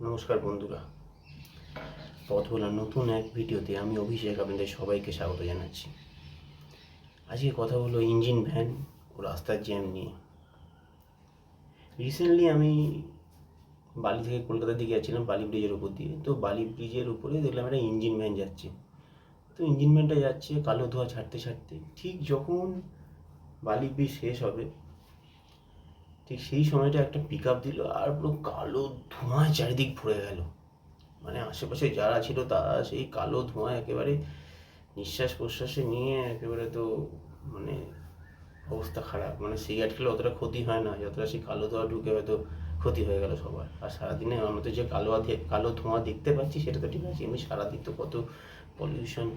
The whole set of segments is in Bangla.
নমস্কার বন্ধুরা, পথ ভোলার নতুন এক ভিডিওতে আমি অভিষেক আপনাদের সবাইকে স্বাগত জানাচ্ছি। আজকে কথা হলো ইঞ্জিন ভ্যান ও রাস্তার জ্যাম নিয়ে। রিসেন্টলি আমি বালি থেকে কলকাতার দিকে যাচ্ছিলাম বালি ব্রিজের উপর দিয়ে। তো বালি ব্রিজের উপরে দেখলাম একটা ইঞ্জিন ভ্যান যাচ্ছে। তো ইঞ্জিন ভ্যানটা যাচ্ছে কালো ধোঁয়া ছাড়তে ছাড়তে, ঠিক যখন বালি ব্রিজ শেষ হবে ঠিক সেই সময়টা একটা পিক আপ দিল আর পুরো কালো ধোঁয়ায় চারিদিক ভরে গেল। মানে আশেপাশে যারা ছিল তারা সেই কালো ধোঁয়া একেবারে নিঃশ্বাস প্রশ্বাসে নিয়ে একেবারে তো মানে অবস্থা খারাপ। মানে সিগারেট খেলে অতটা ক্ষতি হয় না যতটা সেই কালো ধোঁয়া ঢুকে হয়তো ক্ষতি হয়ে গেল সবার। আর সারাদিনে আমরা তো যে কালো ধোঁয়া দেখতে পাচ্ছি সেটা তো ঠিক আছে, এমনি সারাদিন তো কত পলিউশন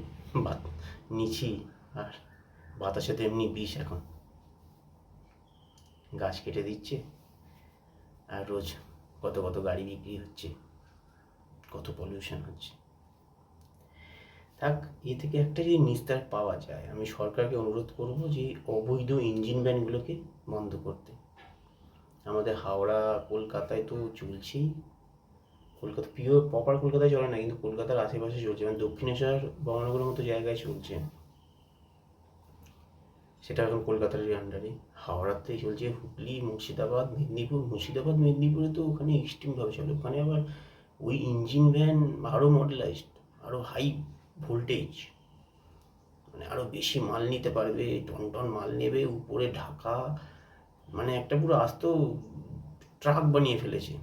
নিচ্ছি। আর বাতাসে তো এমনি বিষ, এখন গাছ কেটে দিচ্ছে আর রোজ কত কত গাড়ি বিক্রি হচ্ছে, কত পলিউশন হচ্ছে। থাক, এ থেকে একটা যদি নিস্তার পাওয়া যায়, আমি সরকারকে অনুরোধ করব যে অবৈধ ইঞ্জিন ভ্যানগুলোকে বন্ধ করতে। আমাদের হাওড়া কলকাতায় তো চলছেই, কলকাতা পিওর প্রপার কলকাতায় চলে না, কিন্তু কলকাতার আশেপাশে চলছে, মানে দক্ষিণেশ্বর বর্ণনগরের মতো জায়গায় চলছে। সেটা এখন কলকাতারই আন্ডারে। হাওড়াতেই চলছে, হুগলি, মুর্শিদাবাদ, মেদিনীপুর। মুর্শিদাবাদ মেদিনীপুরে তো ওখানে এক্সট্রিমভাবে চলে, ওখানে আবার ওই ইঞ্জিন ভ্যান আরও মডেলাইজড, আরও হাই ভোল্টেজ, মানে আরও বেশি মাল নিতে পারবে, টন টন মাল নেবে, উপরে ঢাকা, মানে একটা পুরো আস্ত ট্রাক বানিয়ে ফেলেছে।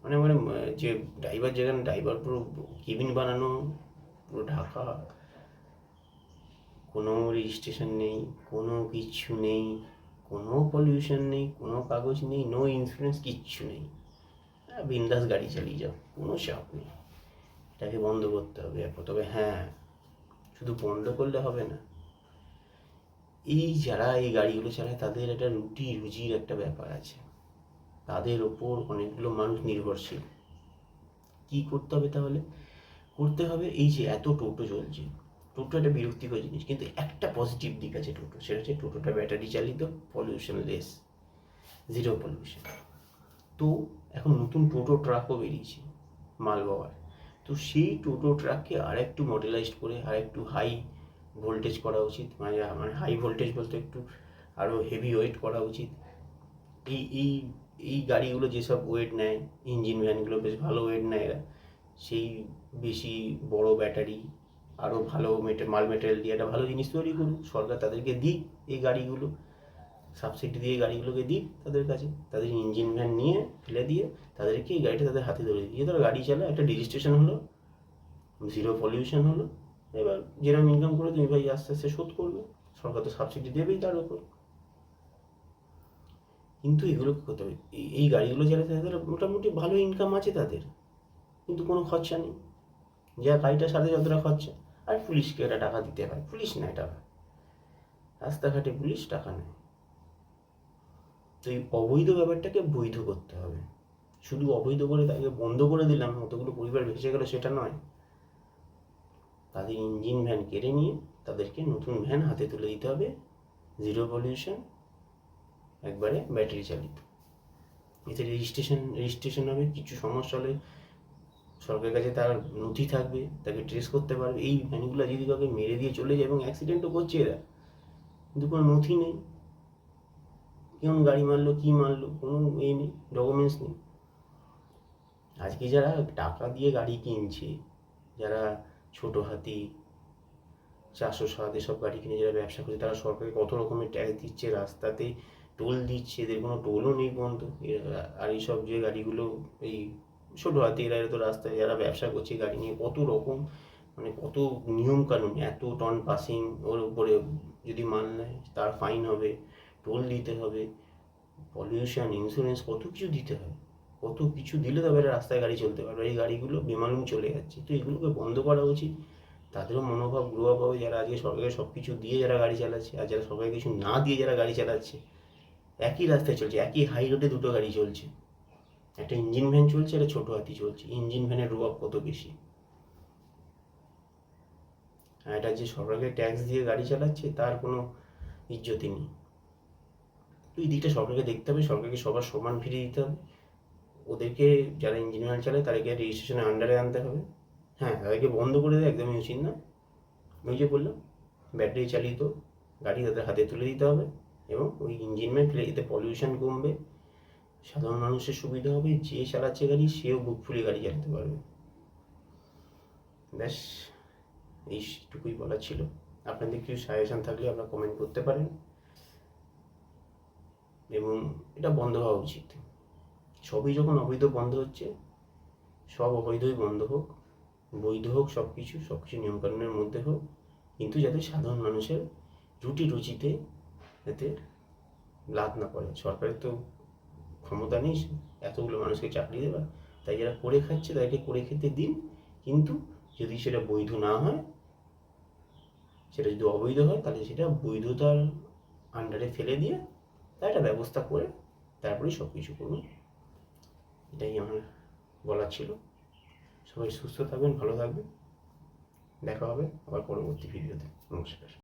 মানে মানে যে ড্রাইভার, যেখানে ড্রাইভার পুরো কেবিন বানানো, পুরো ঢাকা, কোনো রেজিস্ট্রেশন নেই, কোনো কিচ্ছু নেই, কোনো পলিউশন নেই, কোনো কাগজ নেই, নো ইন্স্যুরেন্স, কিচ্ছু নেই। বিন্দাস গাড়ি চালিয়ে যাও, কোনো চাপ নেই। এটাকে বন্ধ করতে হবে। তবে হ্যাঁ, শুধু বন্ধ করলে হবে না, এই যারা এই গাড়িগুলো চালায় তাদের একটা রুজির একটা ব্যাপার আছে, তাদের ওপর অনেকগুলো মানুষ নির্ভরশীল। কি করতে হবে তাহলে? করতে হবে এই যে এত টোটো চলছে, টোটো একটা বিরক্তিকর জিনিস, কিন্তু একটা পজিটিভ দিক আছে টোটো, সেটা হচ্ছে টোটোটা ব্যাটারি চালিত, পলিউশন লেস, জিরো পলিউশন। তো এখন নতুন টোটো ট্রাকও বেরিয়েছে মাল বাবার। তো সেই টোটো ট্রাককে আর একটু মডেলাইজড করে আর একটু হাই ভোল্টেজ করা উচিত, মানে মানে হাই ভোল্টেজ বলতে একটু আরও হেভি ওয়েট করা উচিত। এই এই এই গাড়িগুলো যেসব ওয়েট নেয়, ইঞ্জিন ভ্যানগুলো বেশ ভালো ওয়েট নেয় এরা, সেই বেশি বড় ব্যাটারি, আরও ভালো মাল মেটেরিয়াল দিয়ে একটা ভালো জিনিস তৈরি করুক। সরকার তাদেরকে দিক এই গাড়িগুলো, সাবসিডি দিয়ে গাড়িগুলোকে দিক তাদের কাছে, তাদের ইঞ্জিন ভ্যান নিয়ে ফেলে দিয়ে তাদেরকে এই গাড়িটা তাদের হাতে ধরে দিয়ে তারা গাড়ি চালায়, একটা রেজিস্ট্রেশন হলো, জিরো পলিউশন হলো। এবার যেরকম ইনকাম করে তুমি ভাই আস্তে আস্তে শোধ করবে, সরকার তো সাবসিডি দেবেই তার উপর। কিন্তু এগুলো করতে হবে, এই গাড়িগুলো চালাতে তাদের মোটামুটি ভালো ইনকাম আছে তাদের, কিন্তু কোনো খরচা নেই, যা গাড়িটার সাথে যতটা খরচা। আর পুলিশকে এটা টাকা দিতে হয়, পুলিশ নেয় টাকা, রাস্তাঘাটে পুলিশ টাকা নেয়। তো এই অবৈধ ব্যাপারটাকে বৈধ করতে হবে। শুধু অবৈধ করে তাকে বন্ধ করে দিলাম, কতগুলো পরিবার ভেসে গেল, সেটা নয়। তাদের ইঞ্জিন ভ্যান কেড়ে নিয়ে তাদেরকে নতুন ভ্যান হাতে তুলে দিতে হবে, জিরো পলিউশন, একবারে ব্যাটারি চালিত। এতে রেজিস্ট্রেশন হবে, কিছু সমস্যা হলে সরকারের কাছে তার নথি থাকবে, তাকে ট্রেস করতে পারবে। এই ভ্যানগুলো যদি কাউকে মেরে দিয়ে চলে যায়, এবং অ্যাক্সিডেন্টও করছে এরা, কিন্তু কোনো নথি নেই, কেমন গাড়ি মারলো, কী মারলো, কোনো নেই, ডকুমেন্টস নেই। আজকে যারা টাকা দিয়ে গাড়ি কিনছে, যারা ছোটো হাতি, 407 এসব গাড়ি কিনে যারা ব্যবসা করছে, তারা সরকারকে কত রকমের ট্যাক্স দিচ্ছে, রাস্তাতে টোল দিচ্ছে, এদের কোনো টোলও নেই বন্ধ। আর এইসব যে গাড়িগুলো, এই ছোটো হাতি, এরা তো রাস্তায় যারা ব্যবসা করছে গাড়ি নিয়ে, কত রকম মানে কত নিয়ম কানুন, এত টন পাসিং, ওর উপরে যদি মাল নেয় তার ফাইন হবে, টোল দিতে হবে, পলিউশন ইন্স্যুরেন্স, কত কিছু দিতে হয়। কত কিছু দিলে তবে রাস্তায় গাড়ি চলতে পারবে। এই গাড়িগুলো বেমালুম চলে যাচ্ছে, তো এগুলোকে বন্ধ করা উচিত। তাদেরও মনোভাব গ্রো আপ হবে, যারা আজকে সরকারকে সব কিছু দিয়ে যারা গাড়ি চালাচ্ছে, আর যারা সরকারকে কিছু না দিয়ে যারা গাড়ি চালাচ্ছে। একই রাস্তায় চলছে, একই হাই রোডে দুটো গাড়ি চলছে, একটা ইঞ্জিন ভ্যান চলছে, একটা ছোটো হাতি চলছে। ইঞ্জিন ভ্যানের রোয়াব কত বেশি, আর এটা যে সরকারকে ট্যাক্স দিয়ে গাড়ি চালাচ্ছে তার কোনো ইজ্জতই নেই। তো এই দিকটা সরকারকে দেখতে হবে, সরকারকে সবার সমান ফিরিয়ে দিতে হবে। ওদেরকে যারা ইঞ্জিনিয়ার চালায় তাদেরকে রেজিস্ট্রেশনের আন্ডারে আনতে হবে। হ্যাঁ, তাদেরকে বন্ধ করে দেওয়া একদমই উচিত না। ওই যে বললাম, ব্যাটারি চালিত গাড়ি তাদের হাতে তুলে দিতে হবে এবং ওই ইঞ্জিন ফেলে, এতে পলিউশন কমবে, সাধারণ মানুষের সুবিধা হবে, যে চালাচ্ছে গাড়ি সেও বুক ফুলিয়ে গাড়ি চালাতে পারবে। ব্যাস এইটুকুই বলার ছিল। আপনাদের কিছু সাজেশন থাকলে আপনারা কমেন্ট করতে পারেন এবং এটা বন্ধ হওয়া উচিত। সবই যখন অবৈধ বন্ধ হচ্ছে, সব অবৈধই বন্ধ হোক, বৈধ হোক সব কিছু নিয়মকানুনের মধ্যে হোক, কিন্তু যাতে সাধারণ মানুষের রুটি রুচিতে যাতে লাদ না পড়ে। সরকারের তো ক্ষমতা নেই এতগুলো মানুষকে চাকরি দেওয়ার, তাই যারা করে খাচ্ছে তাদেরকে করে খেতে দিন, কিন্তু যদি সেটা বৈধ না হয়, সেটা যদি অবৈধ হয়, তাহলে সেটা বৈধতার আন্ডারে ফেলে দিয়ে তার একটা ব্যবস্থা করে তারপরেই সব কিছু করুন। এটাই আমার বলার ছিল। সবাই সুস্থ থাকবেন, ভালো থাকবেন। দেখা হবে আবার পরবর্তী ভিডিওতে। নমস্কার।